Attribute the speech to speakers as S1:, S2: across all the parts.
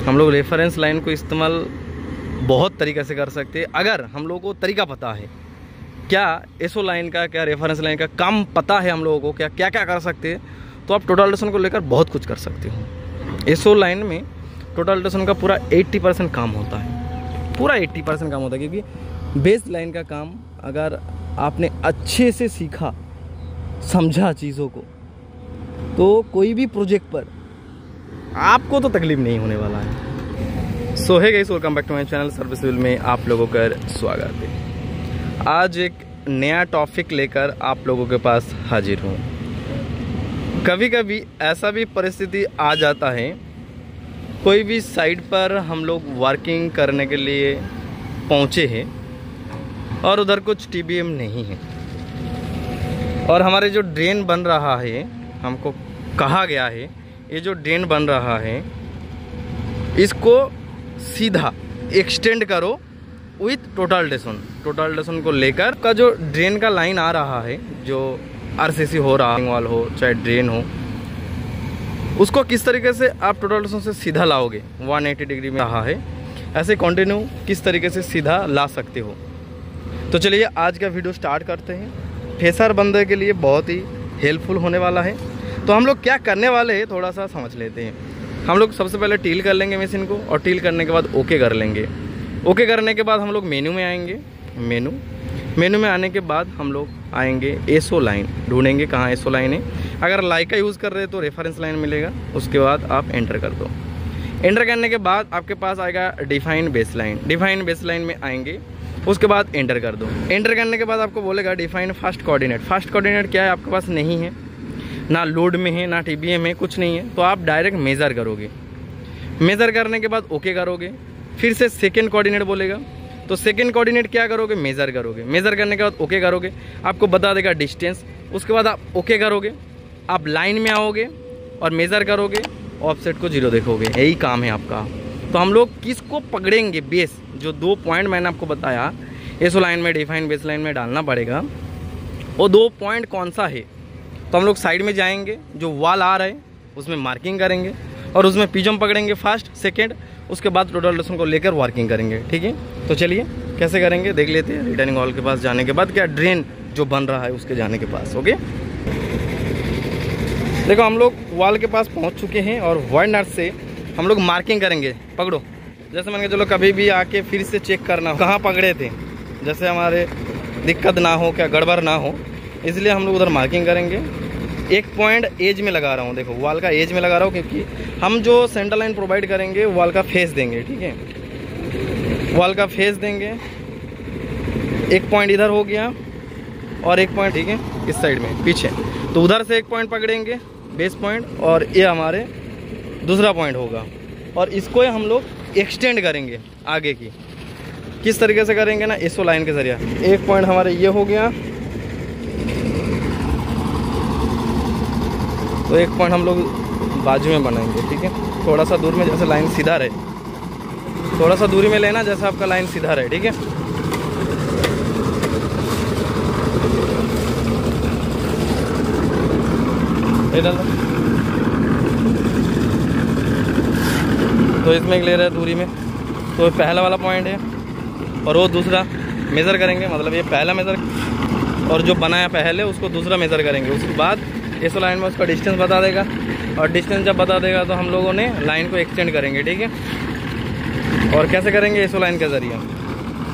S1: हम लोग reference line को इस्तेमाल बहुत तरीक़े से कर सकते हैं अगर हम लोगों को तरीका पता है। क्या एसओ लाइन का, क्या रेफरेंस लाइन का काम पता है हम लोगों को, क्या क्या क्या कर सकते हैं, तो आप टोटल डेटोनेशन को लेकर बहुत कुछ कर सकते हो। एसओ लाइन में टोटल डेटोनेशन का पूरा 80% काम होता है, पूरा 80% काम होता है, क्योंकि बेस लाइन का काम अगर आपने अच्छे से सीखा, समझा चीज़ों को, तो कोई भी प्रोजेक्ट पर आपको तो तकलीफ नहीं होने वाला है। So hey guys, welcome back to my channel serviceable में आप लोगों का स्वागत है। आज एक नया टॉपिक लेकर आप लोगों के पास हाजिर हूँ। कभी कभी ऐसा भी परिस्थिति आ जाता है, कोई भी साइट पर हम लोग वर्किंग करने के लिए पहुँचे हैं और उधर कुछ टीबीएम नहीं है, और हमारे जो ड्रेन बन रहा है, हमको कहा गया है ये जो ड्रेन बन रहा है इसको सीधा एक्सटेंड करो विथ टोटल डेटोनेशन को लेकर का जो ड्रेन का लाइन आ रहा है, जो आरसीसी हो रहा है, वॉल हो चाहे ड्रेन हो, उसको किस तरीके से आप टोटल डेटोनेशन से सीधा लाओगे। 180 डिग्री में रहा है, ऐसे कंटिन्यू किस तरीके से सीधा ला सकते हो। तो चलिए आज का वीडियो स्टार्ट करते हैं। फ्रेशर बंदे के लिए बहुत ही हेल्पफुल होने वाला है। तो हम लोग क्या करने वाले हैं थोड़ा सा समझ लेते हैं। हम लोग सबसे पहले टील कर लेंगे मशीन को, और टील करने के बाद ओके कर लेंगे। ओके करने के बाद हम लोग मेनू में आएंगे। मेनू में आने के बाद हम लोग आएंगे एसओ लाइन, ढूंढेंगे कहाँ एसओ लाइन है। अगर लाइक का यूज़ कर रहे हैं तो रेफरेंस लाइन मिलेगा, उसके बाद आप एंटर कर दो। एंटर करने के बाद आपके पास आएगा define base line. Define base line में आएंगे, उसके बाद एंटर कर दो। एंटर करने के बाद आपको बोलेगा define fast coordinate. Fast coordinate क्या है, आपके पास नहीं है, ना लोड में है, ना टीबीएम में, कुछ नहीं है, तो आप डायरेक्ट मेज़र करोगे। मेज़र करने के बाद ओके करोगे। फिर से सेकेंड कोऑर्डिनेट बोलेगा, तो सेकेंड कोऑर्डिनेट क्या करोगे, मेज़र करोगे। मेज़र करने के बाद ओके करोगे, आपको बता देगा डिस्टेंस। उसके बाद आप ओके करोगे, आप लाइन में आओगे और मेज़र करोगे, ऑफसेट को 0 देखोगे। यही काम है आपका। तो हम लोग किसको पकड़ेंगे, बेस, जो 2 पॉइंट मैंने आपको बताया एसओ लाइन में, डिफाइन बेस लाइन में डालना पड़ेगा, वो 2 पॉइंट कौन सा है। तो हम लोग साइड में जाएंगे, जो वॉल आ रहा है उसमें मार्किंग करेंगे और उसमें पिजम पकड़ेंगे फर्स्ट सेकेंड, उसके बाद टोटल डेटोनेशन को लेकर वर्किंग करेंगे। ठीक है, तो चलिए कैसे करेंगे देख लेते हैं। रिटर्निंग वॉल के पास जाने के बाद, क्या ड्रेन जो बन रहा है उसके जाने के पास। ओके, देखो हम लोग वॉल के पास पहुंच चुके हैं और वाइड नट से हम लोग मार्किंग करेंगे। पकड़ो, जैसे मान के चलो कभी भी आके फिर से चेक करना हो कहाँ पकड़े थे, जैसे हमारे दिक्कत ना हो, क्या गड़बड़ ना हो, इसलिए हम लोग उधर मार्किंग करेंगे। एक पॉइंट एज में लगा रहा हूँ, देखो वॉल का एज में लगा रहा हूँ, क्योंकि हम जो सेंटर लाइन प्रोवाइड करेंगे वॉल का फेस देंगे। ठीक है, वॉल का फेस देंगे। एक पॉइंट इधर हो गया और एक पॉइंट, ठीक है, इस साइड में पीछे, तो उधर से एक पॉइंट पकड़ेंगे बेस पॉइंट, और ये हमारे दूसरा पॉइंट होगा, और इसको हम लोग एक्सटेंड करेंगे आगे की। किस तरीके से करेंगे ना, एसओ लाइन के जरिए। एक पॉइंट हमारे ये हो गया, तो एक पॉइंट हम लोग बाजू में बनाएंगे। ठीक है, थोड़ा सा दूर में, जैसे लाइन सीधा रहे, थोड़ा सा दूरी में लेना, जैसे आपका लाइन सीधा रहे। ठीक है, ये डालो, तो इसमें ले रहे हैं दूरी में, तो पहला वाला पॉइंट है और वो दूसरा मेज़र करेंगे, मतलब ये पहला मेज़र, और जो बनाया पहले उसको दूसरा मेज़र करेंगे। उसके बाद एसओ लाइन में उसका डिस्टेंस बता देगा, और डिस्टेंस जब बता देगा तो हम लोगों ने लाइन को एक्सटेंड करेंगे। ठीक है, और कैसे करेंगे, एसओ लाइन के जरिए,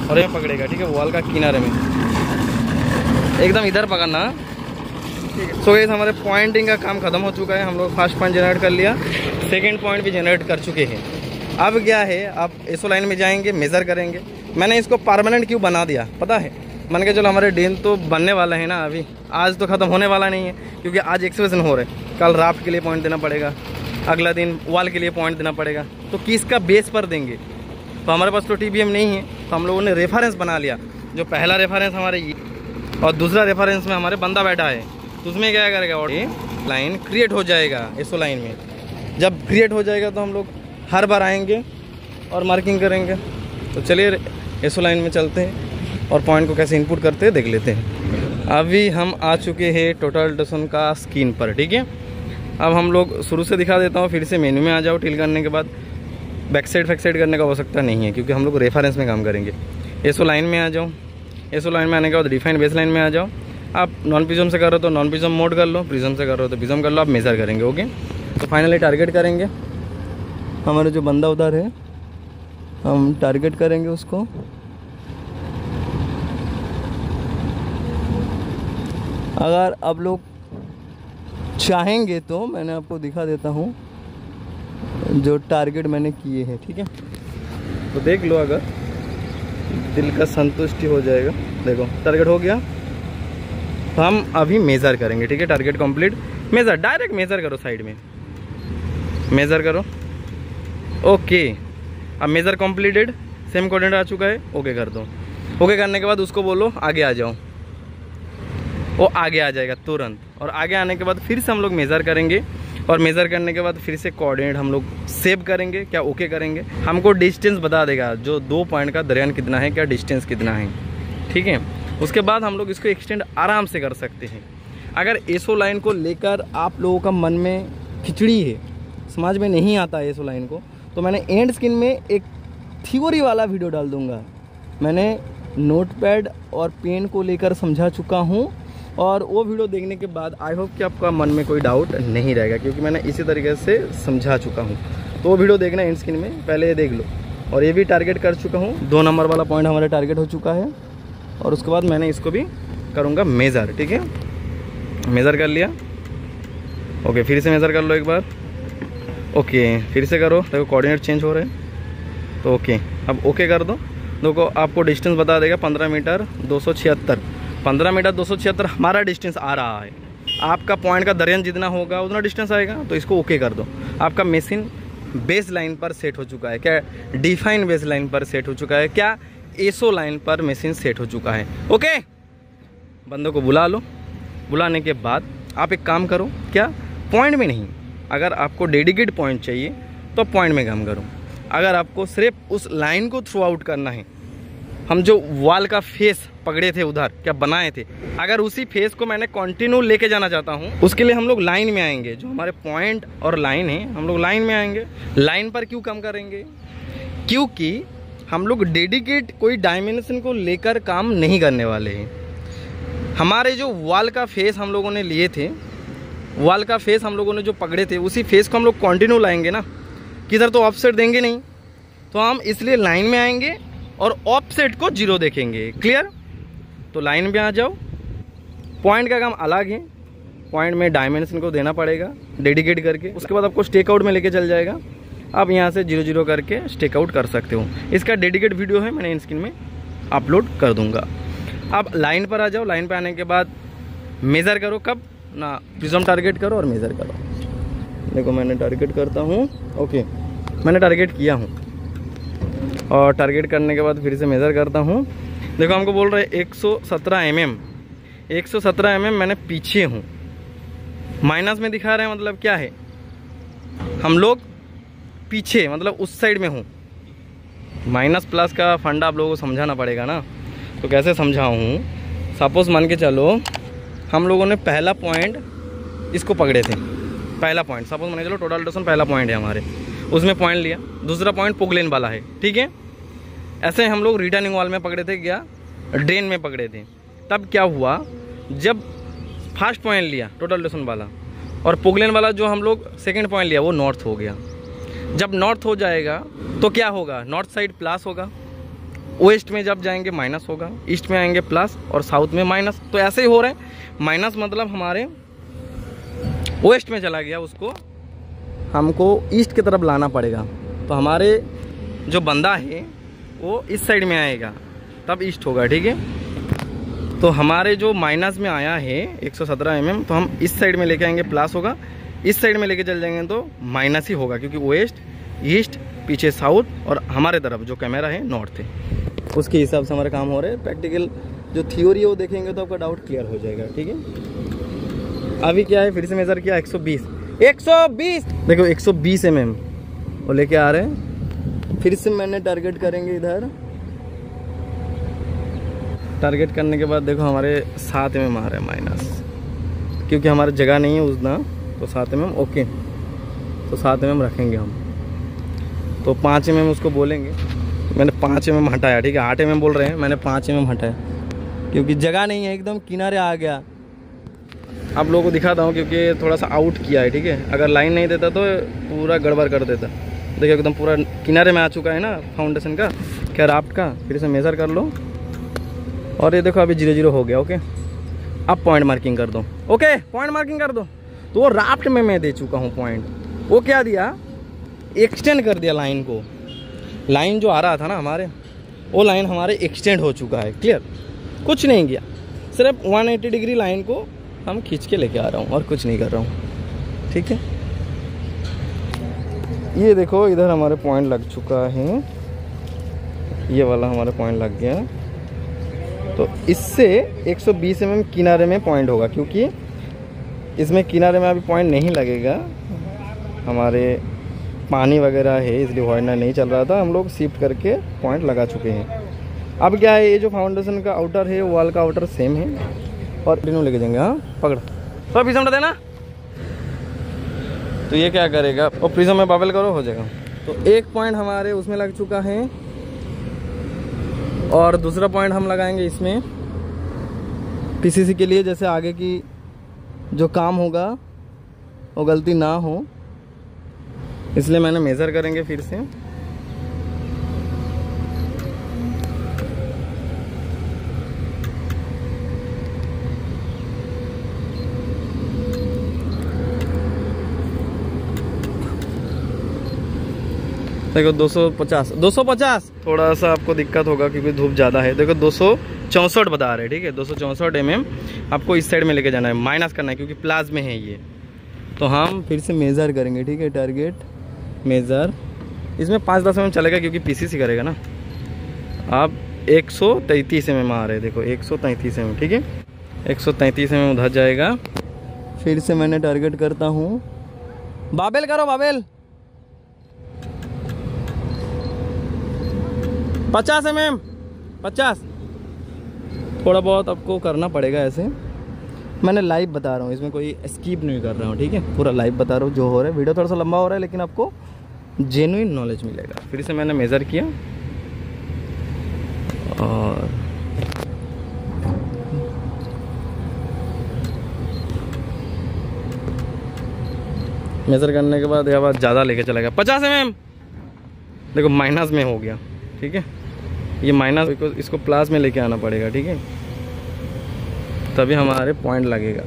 S1: और ये पकड़ेगा। ठीक है, वॉल का किनारे में एकदम इधर पकड़ना। ठीक है, सो गाइस हमारे पॉइंटिंग का काम खत्म हो चुका है। हम लोग फर्स्ट पॉइंट जनरेट कर लिया, सेकेंड पॉइंट भी जनरेट कर चुके हैं। अब क्या है, आप एसओ लाइन में जाएंगे, मेज़र करेंगे। मैंने इसको परमानेंट क्यों बना दिया पता है, मान के चलो हमारे ड्रेन तो बनने वाला है ना, अभी आज तो ख़त्म होने वाला नहीं है, क्योंकि आज एक्सप्रेशन हो रहे हैं, कल राफ्ट के लिए पॉइंट देना पड़ेगा, अगला दिन वॉल के लिए पॉइंट देना पड़ेगा। तो किसका बेस पर देंगे, तो हमारे पास तो टीबीएम नहीं है, तो हम लोगों ने रेफरेंस बना लिया। जो पहला रेफरेंस हमारे ये, और दूसरा रेफरेंस में हमारे बंदा बैठा है, तो उसमें क्या करेगा, और ये लाइन क्रिएट हो जाएगा एसओ लाइन में। जब क्रिएट हो जाएगा तो हम लोग हर बार आएंगे और मार्किंग करेंगे। तो चलिए एसओ लाइन में चलते हैं और पॉइंट को कैसे इनपुट करते हैं देख लेते हैं। अभी हम आ चुके हैं टोटल डेटोनेशन का स्क्रीन पर। ठीक है, अब हम लोग शुरू से दिखा देता हूँ, फिर से मेन्यू में आ जाओ। टील करने के बाद बैक साइड करने का आवश्यकता नहीं है, क्योंकि हम लोग रेफरेंस में काम करेंगे। एसओ लाइन में आ जाओ, एसओ लाइन में आने के बाद डिफाइन बेस लाइन में आ जाओ। आप नॉन प्रिज्म से कर रहे हो तो नॉन प्रिज्म मोड कर लो, प्रिज्म से कर रहे हो तो प्रिज्म कर लो, आप मेज़र करेंगे। ओके, तो फाइनली टारगेट करेंगे। हमारा जो बंदा उधर है हम टारगेट करेंगे उसको। अगर आप लोग चाहेंगे तो मैंने आपको दिखा देता हूँ जो टारगेट मैंने किए हैं, ठीक है, तो देख लो, अगर दिल का संतुष्टि हो जाएगा। देखो टारगेट हो गया, तो हम अभी मेज़र करेंगे, ठीक है। Target complete, measure, direct measure करो, साइड में मेज़र करो। ओके, अब मेज़र कंप्लीटेड, सेम कोऑर्डिनेट आ चुका है, ओके कर दो। ओके करने के बाद उसको बोलो आगे आ जाओ, वो आगे आ जाएगा तुरंत। और आगे आने के बाद फिर से हम लोग मेज़र करेंगे, और मेज़र करने के बाद फिर से कोऑर्डिनेट हम लोग सेव करेंगे। क्या ओके करेंगे, हमको डिस्टेंस बता देगा जो 2 पॉइंट का दरमियान कितना है, क्या डिस्टेंस कितना है, ठीक है। उसके बाद हम लोग इसको एक्सटेंड आराम से कर सकते हैं। अगर एसओ लाइन को लेकर आप लोगों का मन में खिचड़ी है, समझ में नहीं आता है एसओ लाइन को, तो मैंने एंड स्क्रीन में एक थ्योरी वाला वीडियो डाल दूंगा। मैंने नोटपैड और पेन को लेकर समझा चुका हूँ, और वो वीडियो देखने के बाद आई होप कि आपका मन में कोई डाउट नहीं रहेगा, क्योंकि मैंने इसी तरीके से समझा चुका हूँ। तो वो वीडियो देखना एंड स्क्रीन में, पहले ये देख लो। और ये भी टारगेट कर चुका हूँ, 2 नंबर वाला पॉइंट हमारा टारगेट हो चुका है। और उसके बाद मैंने इसको भी करूँगा मेज़र, ठीक है, मेज़र कर लिया। ओके, फिर से मेज़र कर लो एक बार। ओके, फिर से करो, देखो कोऑर्डिनेट चेंज हो रहे हैं, तो ओके, अब ओके कर दो। देखो आपको डिस्टेंस बता देगा 15 मीटर 276, 15 मीटर 276 हमारा डिस्टेंस आ रहा है। आपका पॉइंट का दरमियान जितना होगा उतना डिस्टेंस आएगा, तो इसको ओके कर दो। आपका मशीन बेस लाइन पर सेट हो चुका है, क्या डिफाइन बेस लाइन पर सेट हो चुका है, क्या एसओ लाइन पर मशीन सेट हो चुका है। ओके, बंदों को बुला लो। बुलाने के बाद आप एक काम करो, क्या पॉइंट में नहीं, अगर आपको डेडिकेट पॉइंट चाहिए तो पॉइंट में काम करो। अगर आपको सिर्फ उस लाइन को थ्रू आउट करना है, हम जो वॉल का फेस पकड़े थे उधर, क्या बनाए थे, अगर उसी फेस को मैंने कंटिन्यू लेके जाना चाहता हूँ, उसके लिए हम लोग लाइन में आएंगे। जो हमारे पॉइंट और लाइन है, हम लोग लाइन में आएंगे। लाइन पर क्यों काम करेंगे, क्योंकि हम लोग डेडिकेट कोई डायमेंशन को लेकर काम नहीं करने वाले हैं। हमारे जो वॉल का फेस हम लोगों ने लिए थे, वॉल का फेस हम लोगों ने जो पकड़े थे, उसी फेस को हम लोग कंटिन्यू लाएंगे ना, किधर तो ऑफसेट देंगे नहीं। तो हम इसलिए लाइन में आएंगे और ऑफसेट को 0 देखेंगे। क्लियर, तो लाइन में आ जाओ। पॉइंट का काम अलग है, पॉइंट में डायमेंशन को देना पड़ेगा डेडिकेट करके। उसके बाद आपको स्टेक आउट में लेके चल जाएगा। आप यहाँ से 0 0 करके स्टेक आउट कर सकते हो। इसका डेडिकेट वीडियो है, मैंने स्क्रीन में अपलोड कर दूंगा। अब लाइन पर आ जाओ। लाइन पर आने के बाद मेज़र करो, कब ना, प्रिज्म टारगेट करो और मेज़र करो। देखो मैंने टारगेट करता हूँ। ओके, मैंने टारगेट किया हूँ, और टारगेट करने के बाद फिर से मेज़र करता हूँ। देखो हमको बोल रहे 117 mm, 117 mm मैंने पीछे हूँ, माइनस में दिखा रहे हैं, मतलब क्या है, हम लोग पीछे, मतलब उस साइड में हूँ। माइनस प्लस का फंडा आप लोगों को समझाना पड़ेगा ना, तो कैसे समझाऊँ। सपोज मान के चलो हम लोगों ने पहला पॉइंट इसको पकड़े थे, पहला पॉइंट सपोज मान के चलो टोटल डिस्टेंस पहला पॉइंट है हमारे, उसमें पॉइंट लिया। दूसरा पॉइंट पोगलेन वाला है, ठीक है। ऐसे हम लोग रिटर्निंग वॉल में पकड़े थे, क्या ड्रेन में पकड़े थे। तब क्या हुआ, जब फर्स्ट पॉइंट लिया टोटल डिस्टेंस वाला, और पोगलेन वाला जो हम लोग सेकंड पॉइंट लिया, वो नॉर्थ हो गया। जब नॉर्थ हो जाएगा तो क्या होगा, नॉर्थ साइड प्लस होगा, वेस्ट में जब जाएंगे माइनस होगा, ईस्ट में आएंगे प्लस, और साउथ में माइनस। तो ऐसे ही हो रहा है। माइनस मतलब हमारे वेस्ट में चला गया, उसको हमको ईस्ट की तरफ लाना पड़ेगा। तो हमारे जो बंदा है वो इस साइड में आएगा, तब ईस्ट होगा, ठीक है। तो हमारे जो माइनस में आया है 117 mm, तो हम इस साइड में लेके आएंगे प्लस होगा, इस साइड में लेके चल जाएंगे तो माइनस ही होगा, क्योंकि वेस्ट, ईस्ट, पीछे साउथ, और हमारे तरफ जो कैमरा है नॉर्थ है। उसके हिसाब से हमारे काम हो रहे हैं। प्रैक्टिकल जो थ्योरी है वो देखेंगे तो आपका डाउट क्लियर हो जाएगा, ठीक है। अभी क्या है, फिर से मेजर किया 120 देखो 120 mm वो लेके आ रहे हैं। फिर से मैंने टारगेट करेंगे इधर। टारगेट करने के बाद देखो हमारे 7 mm आ रहे हैं माइनस, क्योंकि हमारी जगह नहीं है उतना, तो 7 mm ओके, तो 7 mm रखेंगे हम। तो 5 mm उसको बोलेंगे। मैंने 5 mm हटाया, ठीक है, 8 mm बोल रहे हैं, मैंने 5 mm हटाया क्योंकि जगह नहीं है, एकदम किनारे आ गया। आप लोगों को दिखाता हूँ क्योंकि थोड़ा सा आउट किया है, ठीक है। अगर लाइन नहीं देता तो पूरा गड़बड़ कर देता। देखिए एकदम पूरा किनारे में आ चुका है ना फाउंडेशन का, क्या राफ्ट का। फिर इसे मेज़र कर लो और ये देखो अभी 0-0 हो गया। ओके, अब पॉइंट मार्किंग कर दो। ओके, पॉइंट मार्किंग कर दो। तो वो राफ्ट में मैं दे चुका हूँ पॉइंट। वो क्या दिया, एक्सटेंड कर दिया लाइन को। लाइन जो आ रहा था ना हमारे, वो लाइन हमारे एक्सटेंड हो चुका है। क्लियर, कुछ नहीं किया, सिर्फ 180 डिग्री लाइन को हम खींच के लेके आ रहा हूँ और कुछ नहीं कर रहा हूँ, ठीक है। ये देखो इधर हमारे पॉइंट लग चुका है, ये वाला हमारा पॉइंट लग गया। तो इससे 120 mm किनारे में पॉइंट होगा, क्योंकि इसमें किनारे में अभी पॉइंट नहीं लगेगा। हमारे पानी वगैरह है इसलिए वाइडनर नहीं चल रहा था, हम लोग शिफ्ट करके पॉइंट लगा चुके हैं। अब क्या है, ये जो फाउंडेशन का आउटर है, वॉल का आउटर सेम है और तीनों लेके जाएंगे। हाँ पकड़, तो प्रिज्म देना। तो ये क्या करेगा, और प्रिज्म में बबल करो, हो जाएगा। तो एक पॉइंट हमारे उसमें लग चुका है और दूसरा पॉइंट हम लगाएंगे इसमें पीसीसी के लिए, जैसे आगे की जो काम होगा वो गलती ना हो, इसलिए मैंने मेज़र करेंगे फिर से। देखो 250 थोड़ा सा आपको दिक्कत होगा क्योंकि धूप ज़्यादा है। देखो 264 बता रहे हैं, ठीक है। 264 mm आपको इस साइड में लेके जाना है, माइनस करना है क्योंकि प्लाज में है ये। तो हम फिर से मेज़र करेंगे, ठीक है। टारगेट मेज़र, इसमें 5-10 mm चलेगा क्योंकि पीसीसी करेगा ना। आप 133 mm आ रहे हैं, देखो 133 mm, ठीक है। 133 mm उधर जाएगा। फिर से मैंने टारगेट करता हूँ, बाबेल करो, बाबेल 50 mm, 50। थोड़ा बहुत आपको करना पड़ेगा ऐसे, मैंने लाइव बता रहा हूँ, इसमें कोई स्किप नहीं कर रहा हूँ, ठीक है। पूरा लाइव बता रहा हूँ जो हो रहा है। वीडियो थोड़ा सा लंबा हो रहा है लेकिन आपको जेन्युइन नॉलेज मिलेगा। फिर से मैंने मेज़र किया और मेज़र करने के बाद यह बात ज़्यादा लेके चला गया। 50 mm देखो माइनस में हो गया, ठीक है। ये माइनस, इसको प्लस में लेके आना पड़ेगा, ठीक है, तभी हमारे पॉइंट लगेगा।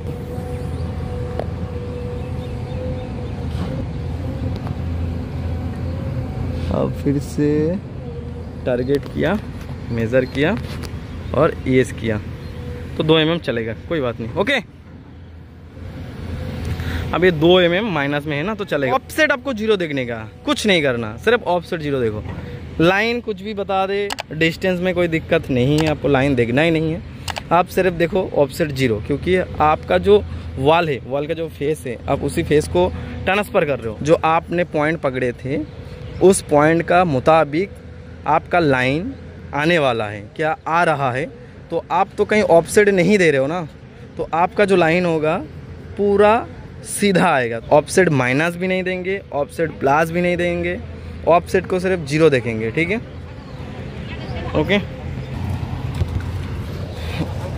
S1: अब फिर से टारगेट किया, मेज़र किया और ईएस किया, तो 2 mm चलेगा, कोई बात नहीं। ओके, अब ये 2 mm माइनस में है ना, तो चलेगा। ऑफसेट आपको 0 देखने का, कुछ नहीं करना, सिर्फ ऑफसेट 0 देखो। लाइन कुछ भी बता दे, डिस्टेंस में कोई दिक्कत नहीं है, आपको लाइन देखना ही नहीं है। आप सिर्फ देखो ऑफसेट 0, क्योंकि आपका जो वॉल है, वॉल का जो फेस है, आप उसी फेस को ट्रांसफर कर रहे हो। जो आपने पॉइंट पकड़े थे उस पॉइंट का मुताबिक आपका लाइन आने वाला है, क्या आ रहा है। तो आप तो कहीं ऑफसेट नहीं दे रहे हो ना, तो आपका जो लाइन होगा पूरा सीधा आएगा। ऑफसेट माइनस भी नहीं देंगे, ऑफसेट प्लस भी नहीं देंगे, ऑफसेट को सिर्फ 0 देखेंगे, ठीक है। ओके,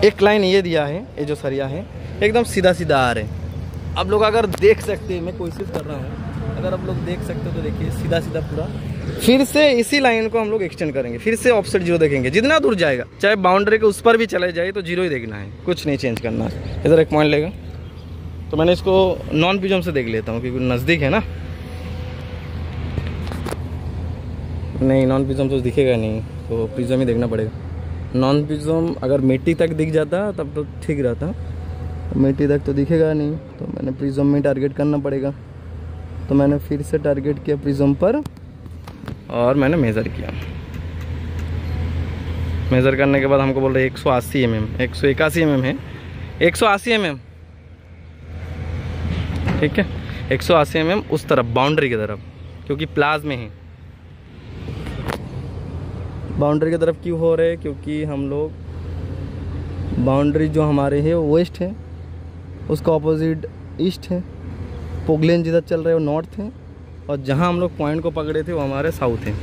S1: एक लाइन ये दिया है, ये जो सरिया है एकदम सीधा सीधा आ रहे हैं। आप लोग अगर देख सकते हैं, मैं कोशिश कर रहा हूँ, अगर आप लोग देख सकते हो तो देखिए सीधा सीधा पूरा। फिर से इसी लाइन को हम लोग एक्सटेंड करेंगे, फिर से ऑफसेट 0 देखेंगे। जितना दूर जाएगा, चाहे बाउंड्री के उस पर भी चले जाए, तो 0 ही देखना है, कुछ नहीं चेंज करना है। इधर एक पॉइंट लेगा, तो मैंने इसको नॉन प्रिज्म से देख लेता हूँ क्योंकि नज़दीक है ना। नहीं, नॉन प्रिज्म तो दिखेगा नहीं, तो प्रिज्म ही देखना पड़ेगा। नॉन प्रिज्म अगर मिट्टी तक दिख जाता तब तो ठीक रहता, मिट्टी तक तो दिखेगा नहीं, तो मैंने प्रिज्म में टारगेट करना पड़ेगा। तो मैंने फिर से टारगेट किया प्रिज्म पर और मैंने मेज़र किया। मेज़र करने के बाद हमको बोल रहे 180 mm, 181 mm है, 180 mm, ठीक है। 180 mm उस तरफ, बाउंड्री की तरफ, क्योंकि प्लाज में है। बाउंड्री की तरफ क्यों हो रहे हैं, क्योंकि हम लोग बाउंड्री जो हमारे है वो वेस्ट है, उसका ऑपोजिट ईस्ट है। पोगलेन जिधर चल रहे हैं वो नॉर्थ है, और जहाँ हम लोग पॉइंट को पकड़े थे वो हमारे साउथ है,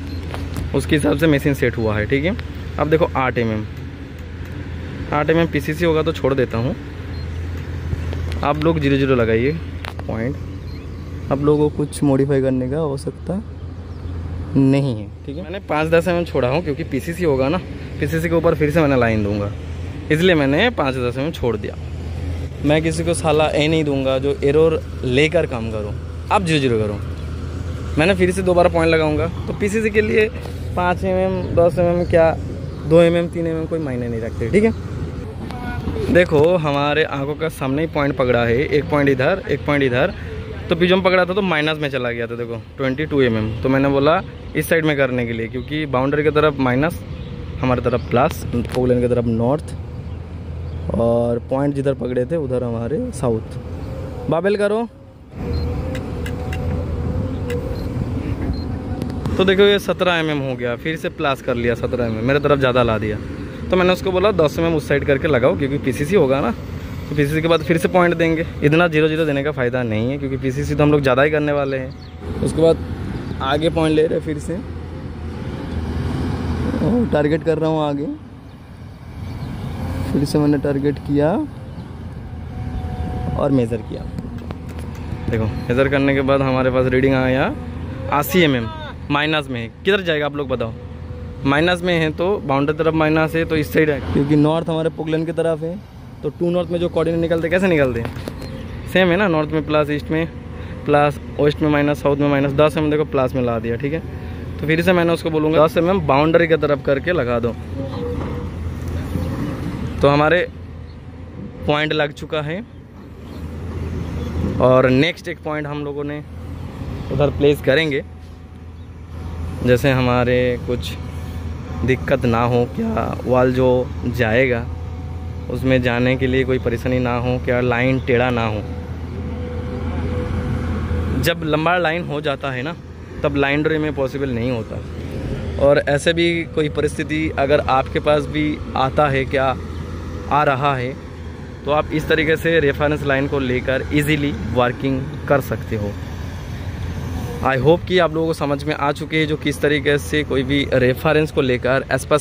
S1: उसके हिसाब से मशीन सेट हुआ है। ठीक है, अब देखो 8 mm PCC होगा तो छोड़ देता हूँ। आप लोग 0-0 लगाइए पॉइंट, आप लोगों को कुछ मॉडिफाई करने का आवश्यकता नहीं है। ठीक है, मैंने 5-10 mm छोड़ा हूँ क्योंकि PCC होगा ना, PCC के ऊपर फिर से मैंने लाइन दूंगा, इसलिए मैंने 5-10 mm छोड़ दिया। मैं किसी को साला ए नहीं दूंगा जो एरर लेकर काम करो, आप 0-0 करो। मैंने फिर से दोबारा पॉइंट लगाऊंगा तो PCC के लिए 5 mm 10 mm क्या 2 mm 3 mm कोई मायने नहीं रखते। ठीक है, देखो हमारे आंखों का सामने ही पॉइंट पकड़ा है, एक पॉइंट इधर एक पॉइंट इधर, तो पिजम पकड़ा था तो माइनस में चला गया था। देखो 22 mm, तो मैंने बोला इस साइड में करने के लिए, क्योंकि बाउंड्री की तरफ माइनस, हमारी तरफ प्लस, पोलैंड की तरफ नॉर्थ, और पॉइंट जिधर पकड़े थे उधर हमारे साउथ। बाबेल करो तो देखो ये 17 mm हो गया, फिर से प्लस कर लिया 17 mm, मेरे तरफ ज़्यादा ला दिया। तो मैंने उसको बोला 10 mm उस साइड करके लगाओ, क्योंकि PCC होगा ना, तो PCC के बाद फिर से पॉइंट देंगे। इतना 0-0 देने का फ़ायदा नहीं है, क्योंकि PCC तो हम लोग ज़्यादा ही करने वाले हैं। उसके बाद आगे पॉइंट ले रहे फिर से, टारगेट कर रहा हूँ आगे, फिर से मैंने टारगेट किया और मेज़र किया। देखो मेज़र करने के बाद हमारे पास रीडिंग आया 80 mm, माइनस में है। किधर जाएगा आप लोग बताओ? माइनस में है तो बाउंड्री तरफ माइनस है, तो इस साइड है, क्योंकि नॉर्थ हमारे पोलैंड की तरफ है, तो टू नॉर्थ में जो कोऑर्डिनेट निकलते कैसे निकलते सेम है ना, नॉर्थ में प्लस, ईस्ट में प्लस, वेस्ट में माइनस, साउथ में माइनस। 10 mm देखो प्लस में ला दिया। ठीक है, तो फिर से मैंने उसको बोलूँगा 10 mm बाउंड्री की तरफ करके लगा दो। तो हमारे पॉइंट लग चुका है, और नेक्स्ट एक पॉइंट हम लोगों ने उधर प्लेस करेंगे, जैसे हमारे कुछ दिक्कत ना हो, क्या वॉल जो जाएगा उसमें जाने के लिए कोई परेशानी ना हो, क्या लाइन टेढ़ा ना हो। जब लंबा लाइन हो जाता है ना, तब लाइन ड्रे में पॉसिबल नहीं होता। और ऐसे भी कोई परिस्थिति अगर आपके पास भी आता है, क्या आ रहा है, तो आप इस तरीके से रेफरेंस लाइन को लेकर इजीली वर्किंग कर सकते हो। आई होप कि आप लोगों को समझ में आ चुके हैं जो किस तरीके से कोई भी रेफरेंस को लेकर एज पर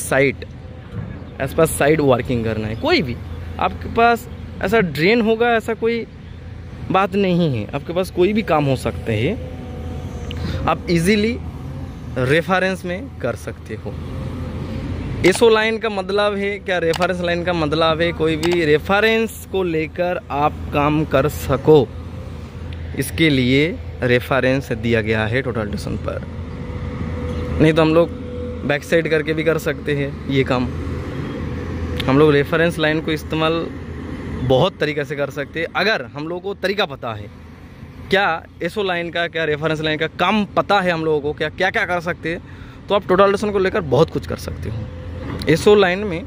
S1: साइड वर्किंग करना है। कोई भी आपके पास ऐसा ड्रेन होगा, ऐसा कोई बात नहीं है, आपके पास कोई भी काम हो सकते हैं, आप इजीली रेफरेंस में कर सकते हो। एसओ लाइन का मतलब है क्या, रेफरेंस लाइन का मतलब है कोई भी रेफरेंस को लेकर आप काम कर सको, इसके लिए रेफरेंस दिया गया है टोटल डिस्टेंस पर। नहीं तो हम लोग बैक साइड करके भी कर सकते हैं ये काम। हम लोग रेफरेंस लाइन को इस्तेमाल बहुत तरीक़े से कर सकते हैं, अगर हम लोगों को तरीका पता है, क्या एसओ लाइन का, क्या रेफरेंस लाइन का काम पता है हम लोगों को, क्या क्या क्या कर सकते हैं, तो आप टोटल डिस्टेंस को लेकर बहुत कुछ कर सकते हो। एसओ लाइन में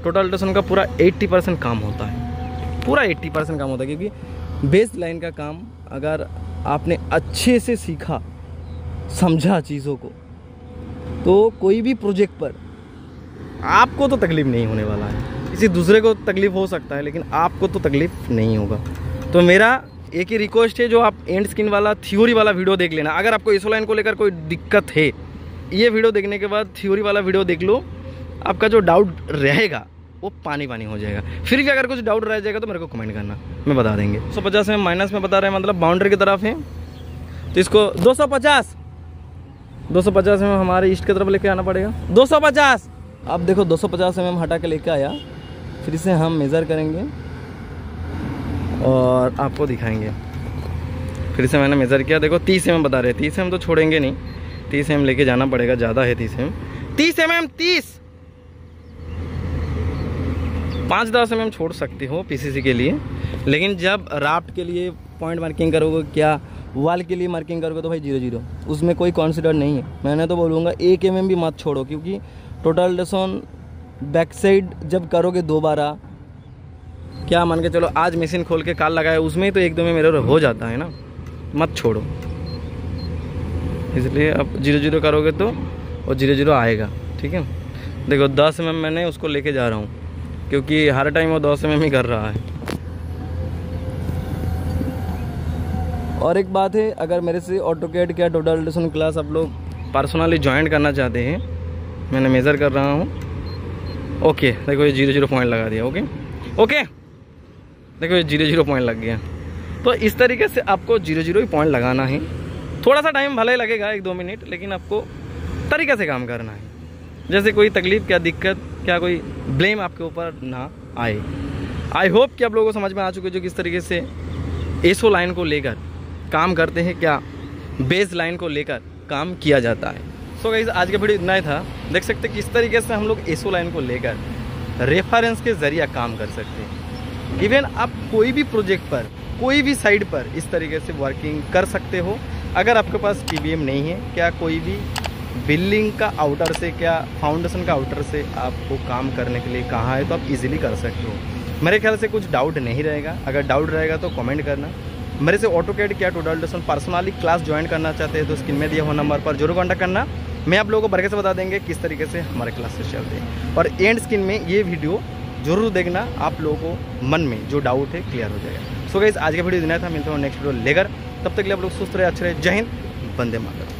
S1: टोटल डिस्टेंस का पूरा 80% काम होता है, पूरा 80% काम होता है, क्योंकि बेस लाइन का काम अगर आपने अच्छे से सीखा, समझा चीज़ों को, तो कोई भी प्रोजेक्ट पर आपको तो तकलीफ़ नहीं होने वाला है। किसी दूसरे को तकलीफ़ हो सकता है, लेकिन आपको तो तकलीफ़ नहीं होगा। तो मेरा एक ही रिक्वेस्ट है, जो आप एंड स्क्रीन वाला थ्योरी वाला वीडियो देख लेना। अगर आपको एसओ लाइन को लेकर कोई दिक्कत है, ये वीडियो देखने के बाद थ्योरी वाला वीडियो देख लो, आपका जो डाउट रहेगा वो पानी पानी हो जाएगा। फिर भी अगर कुछ डाउट रह जाएगा तो मेरे को कमेंट करना, मैं बता देंगे। 150 में माइनस में बता रहे हैं, मतलब बाउंड्री की तरफ है, तो इसको 250 में हमारे ईस्ट की तरफ लेके आना पड़ेगा। 250 अब देखो 250 में हटा के लेके आया, फिर से हम मेज़र करेंगे और आपको दिखाएंगे। फिर से मैंने मेज़र किया, देखो 30 mm बता रहे हैं। 30 mm तो छोड़ेंगे नहीं, 30 mm लेके जाना पड़ेगा, ज़्यादा है 30 mm। 5-10 mm छोड़ सकते हो पीसीसी के लिए, लेकिन जब राफ्ट के लिए पॉइंट मार्किंग करोगे, क्या वॉल के लिए मार्किंग करोगे, तो भाई 0-0 उसमें कोई कंसिडर नहीं है। मैंने तो बोलूँगा 1 mm भी मत छोड़ो, क्योंकि टोटल डिस्टेंस बैक साइड जब करोगे दोबारा, क्या मान के चलो आज मशीन खोल के काल लगाया, उसमें तो 1-2 में मेरे हो जाता है ना, मत छोड़ो। इसलिए अब 0-0 करोगे तो वो 0-0 आएगा। ठीक है, देखो 10 mm मैंने उसको लेके जा रहा हूँ, क्योंकि हर टाइम वो 10 mm ही कर रहा है। और एक बात है, अगर मेरे से ऑटोकैड क्या टोटल एडिशन क्लास आप लोग पर्सनली ज्वाइन करना चाहते हैं, मैंने मेज़र कर रहा हूँ। ओके देखो ये 0 पॉइंट लगा दिया। ओके ओके देखो ये 0 पॉइंट लग गया। तो इस तरीके से आपको 0 ही पॉइंट लगाना है। थोड़ा सा टाइम भले ही लगेगा 1-2 मिनट, लेकिन आपको तरीके से काम करना है। जैसे कोई तकलीफ़ क्या दिक्कत क्या कोई ब्लेम आपके ऊपर ना आए। आई होप कि आप लोगों को समझ में आ चुके जो किस तरीके से एसओ लाइन को लेकर काम करते हैं, क्या बेस लाइन को लेकर काम किया जाता है। सो गाइस आज का वीडियो इतना ही था। देख सकते हैं किस तरीके से हम लोग एसओ लाइन को लेकर रेफरेंस के ज़रिए काम कर सकते हैं। इवन आप कोई भी प्रोजेक्ट पर कोई भी साइड पर इस तरीके से वर्किंग कर सकते हो। अगर आपके पास टीबीएम नहीं है, क्या कोई भी बिल्डिंग का आउटर से क्या फाउंडेशन का आउटर से आपको काम करने के लिए कहा है, तो आप इजीली कर सकते हो। मेरे ख्याल से कुछ डाउट नहीं रहेगा। अगर डाउट रहेगा तो कमेंट करना। मेरे से ऑटोकैड क्या total edition personally class join करना चाहते हैं तो स्क्रीन में दिए हुए नंबर पर जरूर कॉन्टैक्ट करना। मैं आप लोगों को बरके से बता देंगे किस तरीके से हमारे क्लासेस चलते हैं। और एंड स्क्रीन में ये वीडियो जरूर देखना, आप लोगों को मन में जो डाउट है क्लियर हो जाएगा। सो गाइस आज का वीडियो देना था, मिलता हूँ नेक्स्ट वीडियो लेकर। तब तक के लिए आप लोग सुस्त रहे, अच्छे रहे। जय हिंद, वंदे मातरम।